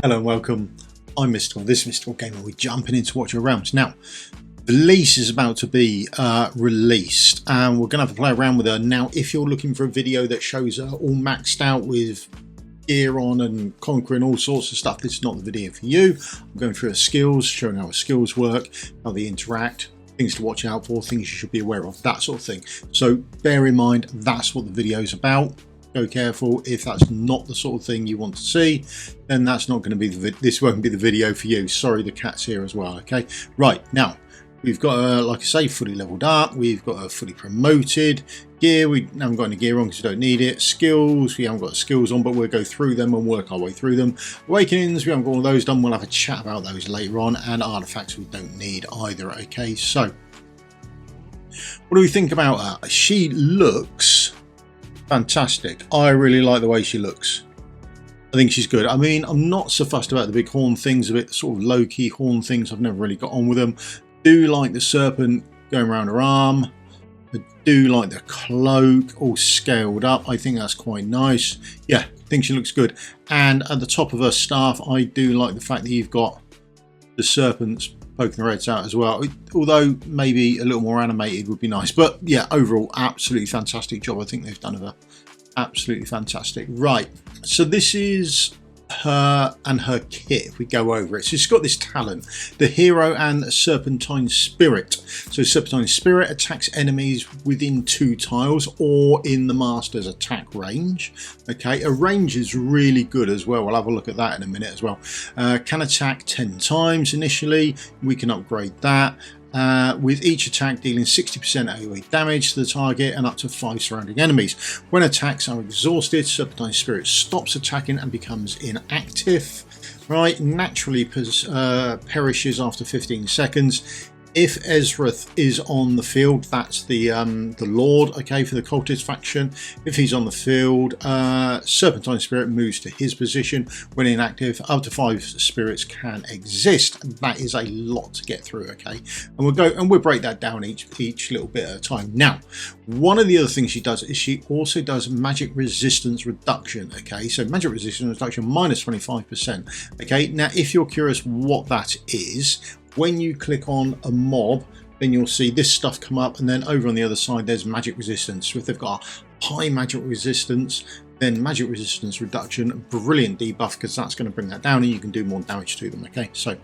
Hello and welcome. I'm Misstical. This is Misstical Gamer. We're jumping into Watch Your Realms. Now, Velisse is about to be released and we're going to have to play around with her. Now, if you're looking for a video that shows her all maxed out with gear on and conquering all sorts of stuff, this is not the video for you. I'm going through her skills, showing how her skills work, how they interact, things to watch out for, things you should be aware of, that sort of thing. So bear in mind, that's what the video is about. Go careful. If that's not the sort of thing you want to see, then that's not going to be this won't be the video for you. Sorry, the cat's here as well. Okay, right, now we've got like I say, fully leveled up. We've got a fully promoted. Gear, we haven't got any gear on because we don't need it. Skills, we haven't got skills on, but we'll go through them and work our way through them. Awakenings, we haven't got all those done. We'll have a chat about those later on. And artifacts we don't need either. Okay, so what do we think about her? She looks fantastic. I really like the way she looks. I think she's good. I mean, I'm not so fussed about the big horn things, a bit sort of low-key horn things. I've never really got on with them. Do like the serpent going around her arm. I do like the cloak all scaled up. I think that's quite nice. Yeah, I think she looks good. And at the top of her staff, I do like the fact that you've got the serpents poking their heads out as well, although maybe a little more animated would be nice. But yeah, overall absolutely fantastic job. I think they've done of her. Absolutely fantastic. Right, so this is her and her kit. If we go over it, so she's got this talent, the hero and serpentine spirit. So serpentine spirit attacks enemies within 2 tiles or in the master's attack range. Okay, a range is really good as well. We'll have a look at that in a minute as well. Can attack 10 times initially. We can upgrade that. With each attack dealing 60% AoE damage to the target and up to 5 surrounding enemies. When attacks are exhausted, Serpentine Spirit stops attacking and becomes inactive. Right, naturally perishes after 15 seconds. If Ezareth is on the field, that's the Lord, okay, for the Cultist faction. If he's on the field, Serpentine Spirit moves to his position. When inactive, up to 5 spirits can exist. That is a lot to get through, okay. And we'll break that down each little bit at a time. Now, one of the other things she does is she also does magic resistance reduction, okay. So magic resistance reduction minus 25%, okay. Now, if you're curious what that is, when you click on a mob, then you'll see this stuff come up, and then over on the other side there's magic resistance. So if they've got a high magic resistance, then magic resistance reduction, brilliant debuff, because that's going to bring that down and you can do more damage to them. Okay, so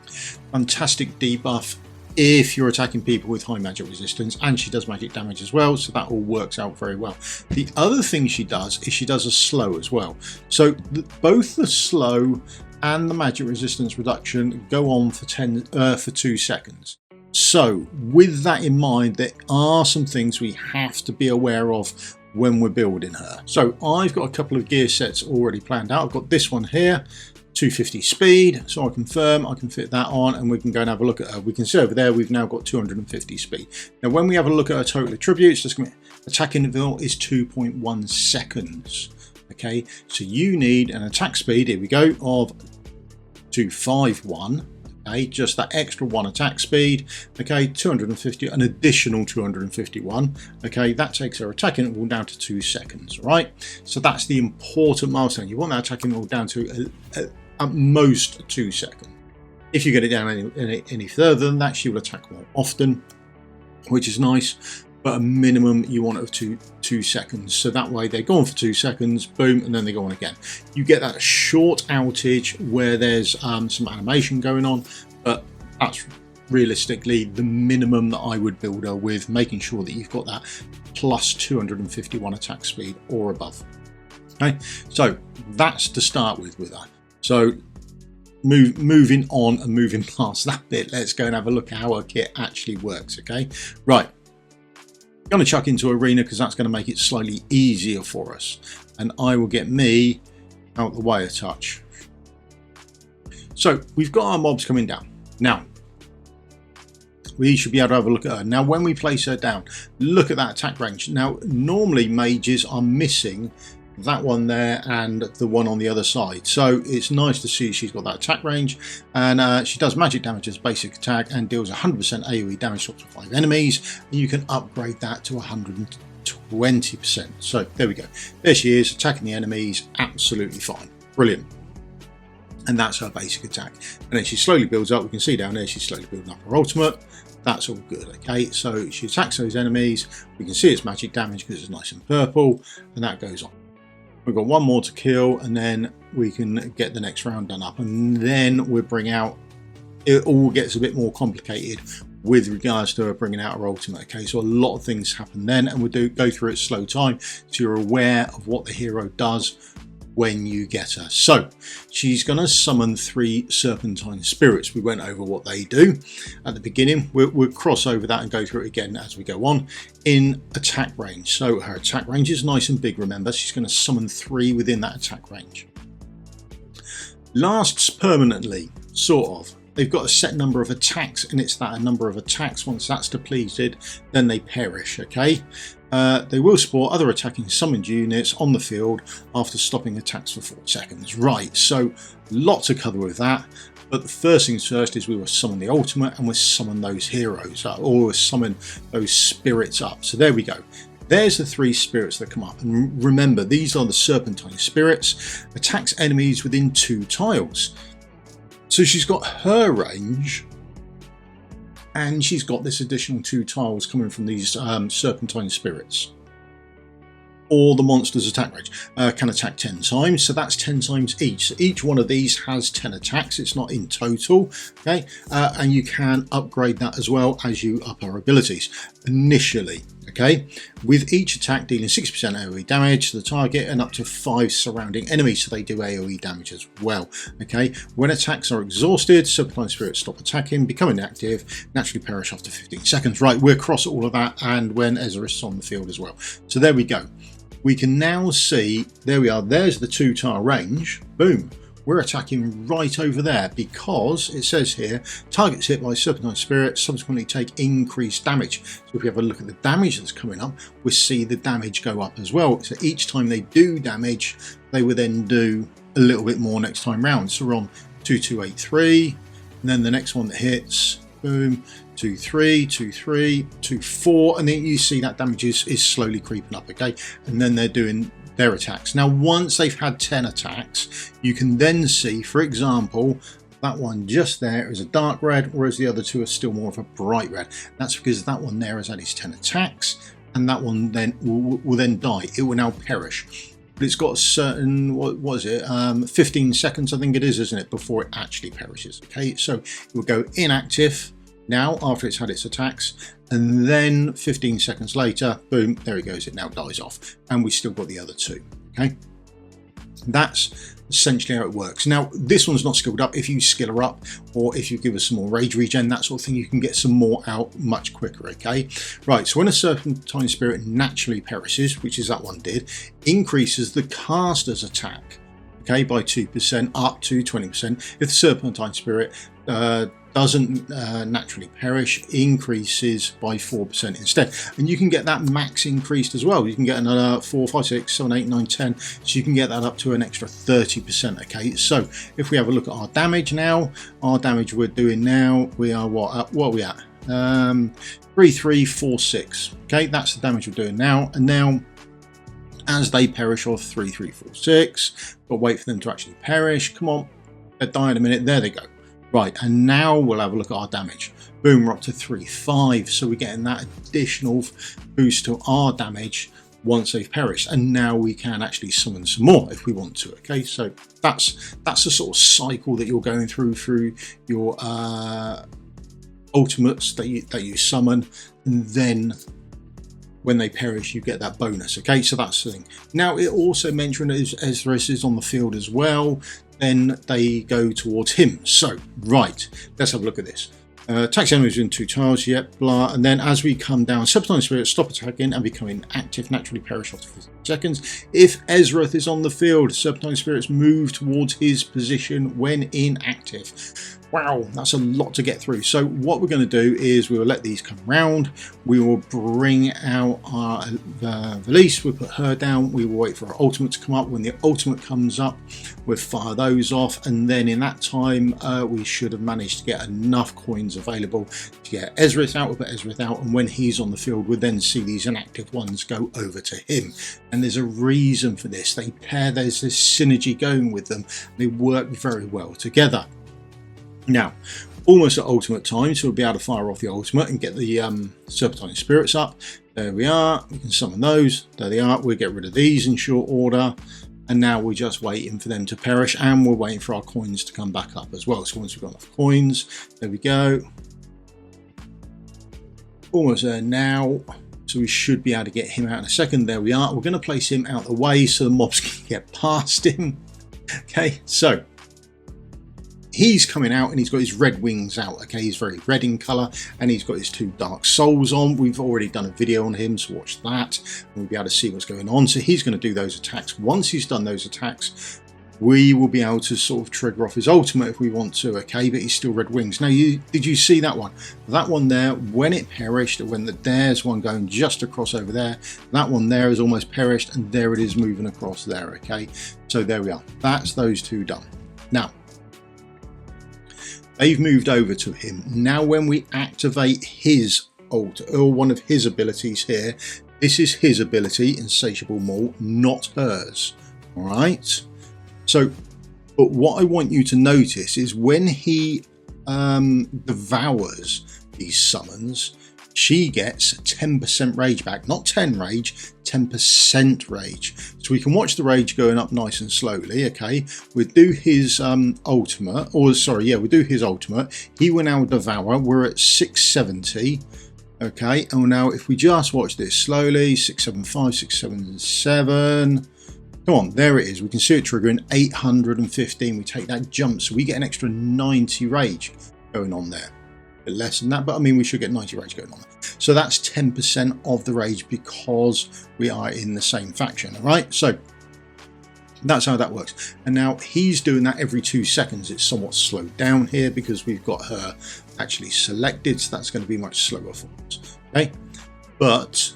fantastic debuff if you're attacking people with high magic resistance, and she does magic damage as well, so that all works out very well. The other thing she does is she does a slow as well. So both the slow and the magic resistance reduction go on for 2 seconds. So with that in mind, there are some things we have to be aware of when we're building her. So I've got a couple of gear sets already planned out. I've got this one here, 250 speed, so I confirm I can fit that on, and we can go and have a look at her. We can see over there we've now got 250 speed. Now when we have a look at her total attributes, attack interval is 2.1 seconds. Okay, so you need an attack speed, here we go, of 251. Okay, just that extra 1 attack speed. Okay, 250, an additional 251. Okay, that takes our attack interval down to 2 seconds. Right, so that's the important milestone. You want that attack interval down to at most 2 seconds. If you get it down any further than that, she will attack more often, which is nice. But a minimum you want of 2 seconds, so that way they go on for 2 seconds, boom, and then they go on again. You get that short outage where there's some animation going on, but that's realistically the minimum that I would build her with, making sure that you've got that plus 251 attack speed or above. Okay, so that's to start with her. So moving on and moving past that bit, let's go and have a look at how her kit actually works. Okay, right. Going to chuck into arena because that's going to make it slightly easier for us, and I will get me out the way a touch. So we've got our mobs coming down now. We should be able to have a look at her. Now when we place her down, look at that attack range. Now normally mages are missing that one there and the one on the other side, so it's nice to see she's got that attack range, and she does magic damage as basic attack and deals 100% AoE damage to up to 5 enemies, and you can upgrade that to 120%. So there we go, there she is attacking the enemies absolutely fine, brilliant. and that's her basic attack. And then she slowly builds up. We can see down there she's slowly building up her ultimate. That's all good. Okay, so she attacks those enemies. We can see its magic damage because it's nice and purple, and that goes on. We've got one more to kill, and then we can get the next round done up, and then we'll bring out, it all gets a bit more complicated with regards to bringing out her ultimate. Okay, so a lot of things happen then, and we'll go through it slow time so you're aware of what the hero does when you get her. So she's going to summon 3 serpentine spirits. We went over what they do at the beginning. We'll cross over that and go through it again as we go on. In attack range, so her attack range is nice and big. Remember, she's going to summon 3 within that attack range. Lasts permanently, sort of. They've got a set number of attacks, and it's that number of attacks. Once that's depleted, then they perish. Okay, they will spawn other attacking summoned units on the field after stopping attacks for 4 seconds. Right, so lot to cover with that. But the first things first is we will summon the ultimate, and we'll summon those heroes up, or we'll summon those spirits up. So there we go. There's the 3 spirits that come up, and remember, these are the serpentine spirits. Attacks enemies within 2 tiles. So she's got her range, and she's got this additional 2 tiles coming from these serpentine spirits. Or the monster's attack range can attack 10 times, so that's 10 times each. So each one of these has 10 attacks. It's not in total, okay? And you can upgrade that as well as you up our abilities initially. Okay, with each attack dealing 60% AoE damage to the target and up to 5 surrounding enemies, so they do AoE damage as well. Okay, when attacks are exhausted, serpentine spirits stop attacking, become inactive, naturally perish after 15 seconds. Right, we'll cross all of that, and when Ezareth is on the field as well. So there we go. We can now see, there we are, there's the 2 tile range. Boom. We're attacking right over there because it says here, targets hit by serpentine spirit subsequently take increased damage. So if we have a look at the damage that's coming up, we see the damage go up as well. So each time they do damage, they will then do a little bit more next time round. So we're on 2283, and then the next one that hits, boom, 2-3, 2-3, 2-4, and then you see that damage is slowly creeping up. Okay, and then they're doing their attacks. Now once they've had 10 attacks, you can then see, for example, that one just there is a dark red, whereas the other 2 are still more of a bright red. That's because that one there has had its 10 attacks, and that one then will then die. It will now perish, but it's got a certain, what was it, 15 seconds I think it is, isn't it, before it actually perishes. Okay, so it will go inactive now after it's had its attacks, and then 15 seconds later, boom, there it goes, it now dies off, and we still got the other 2. Okay, that's essentially how it works. Now this one's not skilled up. If you skill her up, or if you give us some more rage regen, that sort of thing, you can get some more out much quicker. Okay, right, so when a serpentine spirit naturally perishes, which is that one did, increases the caster's attack, okay, by 2% up to 20%. If the serpentine spirit doesn't naturally perish, increases by 4% instead, and you can get that max increased as well. You can get another 4, 5, 6, 7, 8, 9, 10, so you can get that up to an extra 30%. Okay, so if we have a look at our damage now, our damage we're doing now, we are what are we at? 3-3-4-6. Okay, that's the damage we're doing now, and now as they perish off, 3-3-4-6, but wait for them to actually perish. Come on, they'll die in a minute. There they go. Right, and now we'll have a look at our damage. Boom, we're up to 3-5, so we're getting that additional boost to our damage once they've perished, and now we can actually summon some more if we want to. Okay, so that's the sort of cycle that you're going through your ultimates that you summon, and then when they perish, you get that bonus. Okay, so that's the thing. Now it also mentioned Ezareth is on the field as well, then they go towards him. So right, let's have a look at this. Attacks enemies in 2 tiles, yep, blah, and then as we come down, serpentine spirits stop attacking and becoming active, naturally perish after 15 seconds. If Ezareth is on the field, serpentine spirits move towards his position when inactive. Wow, that's a lot to get through. So what we're going to do is we will let these come round. We will bring out our Velisse. We'll put her down. We will wait for our ultimate to come up. When the ultimate comes up, we'll fire those off. And then in that time, we should have managed to get enough coins available to get Ezareth out. We'll put Ezareth out. And when he's on the field, we'll then see these inactive ones go over to him. And there's a reason for this. They pair, there's this synergy going with them. They work very well together. Now, almost at ultimate time, so we'll be able to fire off the ultimate and get the serpentine spirits up. There we are. We can summon those. There they are. We'll get rid of these in short order. And now we're just waiting for them to perish, and we're waiting for our coins to come back up as well. So once we've got enough coins, there we go. Almost there now. So we should be able to get him out in a second. There we are. We're going to place him out the way so the mobs can get past him. Okay, so he's coming out and he's got his red wings out. Okay, he's very red in colour and he's got his 2 dark souls on. We've already done a video on him, so watch that and we'll be able to see what's going on. So he's going to do those attacks. Once he's done those attacks, we will be able to sort of trigger off his ultimate if we want to. Okay, but he's still red wings. Now, did you see that one? That one there, when it perished, when there's one going just across over there, that one there is almost perished, and there it is moving across there. Okay, so there we are. That's those 2 done. Now, they've moved over to him. Now when we activate his ult, or one of his abilities here, this is his ability, Insatiable Maul, not hers. All right. So, but what I want you to notice is when he devours these summons, she gets 10% rage back, not 10 rage, 10% rage. So we can watch the rage going up nice and slowly. Okay, we'll do his ultimate, or sorry, yeah, we'll do his ultimate. He will now devour. We're at 670. Okay, and now if we just watch this slowly, 675, 677. Come on, there it is. We can see it triggering 815. We take that jump, so we get an extra 90 rage going on there. A bit less than that, but I mean, we should get 90 rage going on there. So that's 10% of the rage because we are in the same faction. All right, so that's how that works. And now he's doing that every 2 seconds. It's somewhat slowed down here because we've got her actually selected, so that's going to be much slower for us. Okay, but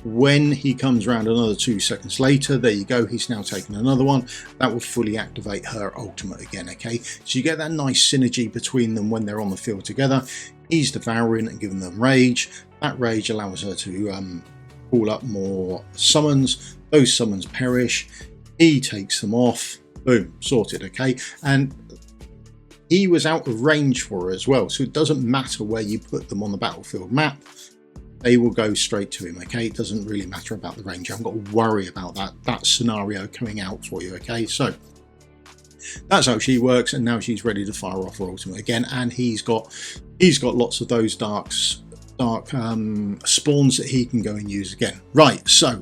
when he comes around another 2 seconds later, there you go, he's now taken another one. That will fully activate her ultimate again. Okay, so you get that nice synergy between them when they're on the field together. He's devouring and giving them rage. That rage allows her to pull up more summons. Those summons perish. He takes them off. Boom, sorted. Okay, and he was out of range for her as well, so it doesn't matter where you put them on the battlefield map. They will go straight to him. Okay, it doesn't really matter about the range. You haven't got to worry about that scenario coming out for you. Okay, so that's how she works, and now she's ready to fire off her ultimate again, and he's got lots of those dark spawns that he can go and use again. Right, so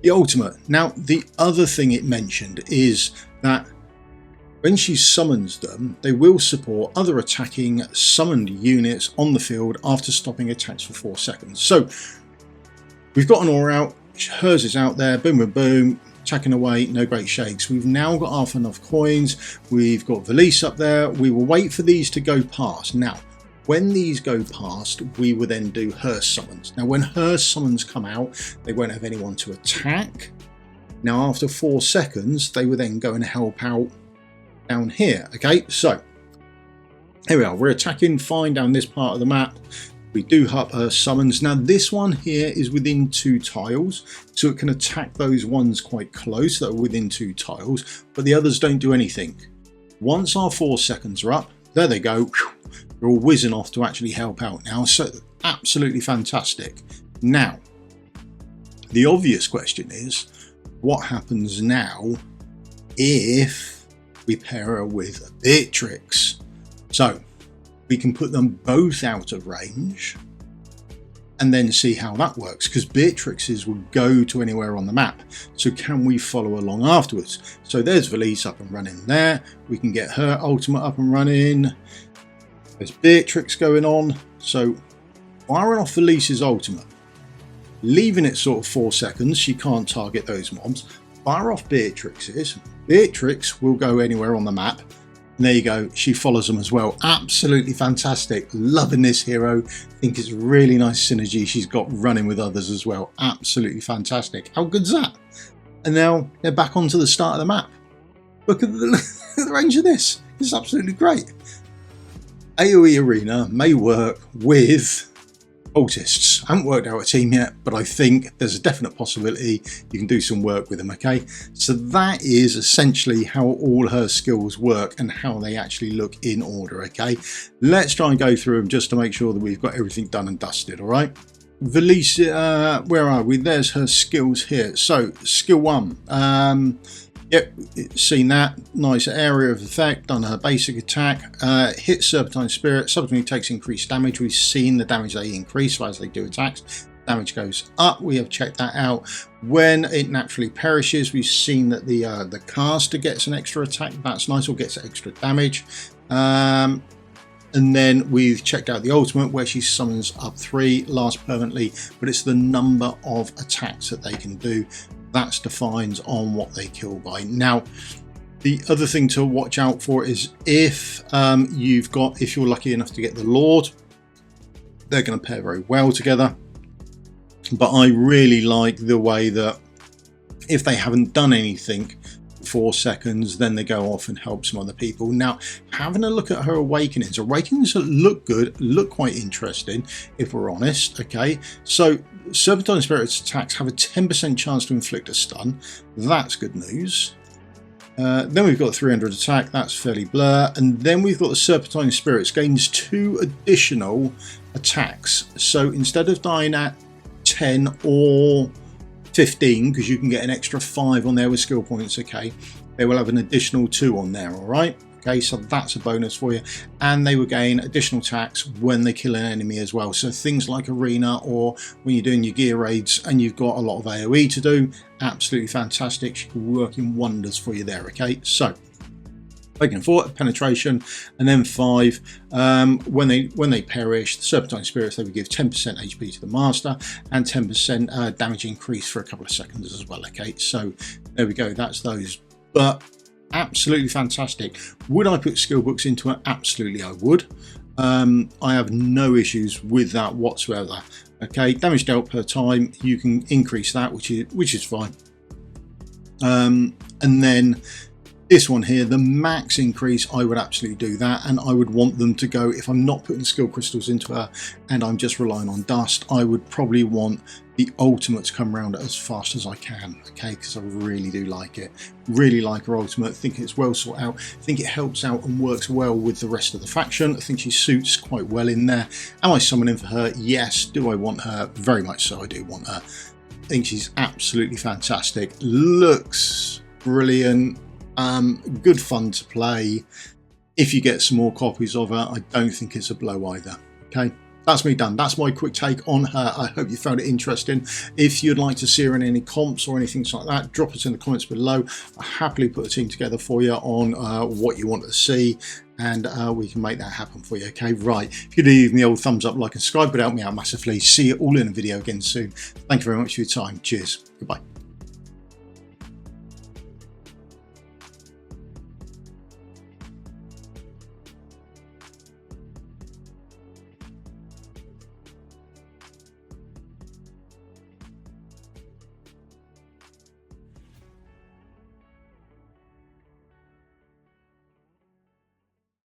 the ultimate. Now the other thing it mentioned is that when she summons them, they will support other attacking summoned units on the field after stopping attacks for 4 seconds. So we've got an aura out, hers is out there, boom, boom, boom, attacking away, no great shakes. We've now got half enough coins. We've got Velisse up there. We will wait for these to go past. Now, when these go past, we will then do her summons. Now, when her summons come out, they won't have anyone to attack. Now, after 4 seconds, they will then go and help out down here. Okay, so here we are. We're attacking fine down this part of the map. We do up her summons. Now this one here is within 2 tiles, so it can attack those ones quite close that are within 2 tiles, but the others don't do anything. Once our 4 seconds are up, there they go. They're all whizzing off to actually help out now. So absolutely fantastic. Now the obvious question is, what happens now if we pair her with Beatrix? So we can put them both out of range and then see how that works, because Beatrix's will go to anywhere on the map. So can we follow along afterwards? So there's Velisse up and running there. We can get her ultimate up and running. There's Beatrix going on. So firing off Velisse's ultimate, leaving it sort of 4 seconds. She can't target those mobs. Fire off Beatrix's. Beatrix will go anywhere on the map. And there you go, she follows them as well. Absolutely fantastic. Loving this hero. Think it's really nice synergy she's got running with others as well. Absolutely fantastic. How good's that? And now they're back onto the start of the map. Look at the range of this. It's absolutely great. AoE Arena may work with cultists. I haven't worked out a team yet, but I think there's a definite possibility you can do some work with them, okay? So that is essentially how all her skills work and how they actually look in order, okay? Let's try and go through them just to make sure that we've got everything done and dusted, all right? Velisse, where are we? There's her skills here. So, skill 1. Yep, seen that. Nice area of effect, done her basic attack. Hit Serpentine Spirit, subsequently takes increased damage. We've seen the damage they increase as they do attacks. Damage goes up, we have checked that out. When it naturally perishes, we've seen that the caster gets an extra attack. That's nice, or gets extra damage. And then we've checked out the ultimate, where she summons up 3, lasts permanently, but it's the number of attacks that they can do. That's defined on what they kill by. Now, the other thing to watch out for is if you're lucky enough to get the Lord, they're going to pair very well together. But I really like the way that if they haven't done anything for 4 seconds, then they go off and help some other people. Now, having a look at her awakenings that look good, look quite interesting, if we're honest, okay? So Serpentine Spirit's attacks have a 10% chance to inflict a stun. That's good news. Then we've got 300 attack, that's fairly blur. And then we've got the Serpentine Spirits gains 2 additional attacks. So instead of dying at 10 or 15, because you can get an extra 5 on there with skill points, okay, they will have an additional 2 on there, all right? Okay, so that's a bonus for you. And they will gain additional attacks when they kill an enemy as well. So things like Arena, or when you're doing your gear raids and you've got a lot of AoE to do, absolutely fantastic. She can work in wonders for you there, okay? So, taking 4 penetration, and then 5 when they perish, the Serpentine Spirits, they would give 10% HP to the master and 10% damage increase for a couple of seconds as well, okay? So there we go, that's those. But absolutely fantastic. Would I put skill books into it? Absolutely I would. I have no issues with that whatsoever. Okay, damage dealt per time, you can increase that, which is fine. And then this one here, the max increase, I would absolutely do that, and I would want them to go, if I'm not putting skill crystals into her and I'm just relying on dust, I would probably want the ultimate to come around as fast as I can, okay, because I really do like it. Really like her ultimate, think it's well sorted out, think it helps out and works well with the rest of the faction. I think she suits quite well in there. Am I summoning for her? Yes. Do I want her? Very much so, I do want her. I think she's absolutely fantastic. Looks brilliant. Good fun to play. If you get some more copies of her, I don't think it's a blow either. Okay, that's me done. That's my quick take on her. I hope you found it interesting. If you'd like to see her in any comps or anything like that, drop us in the comments below. I'll happily put a team together for you on what you want to see, and we can make that happen for you. Okay, right, if you leave me the old thumbs up, like and subscribe, would help me out massively. See you all in a video again soon. Thank you very much for your time. Cheers. Goodbye.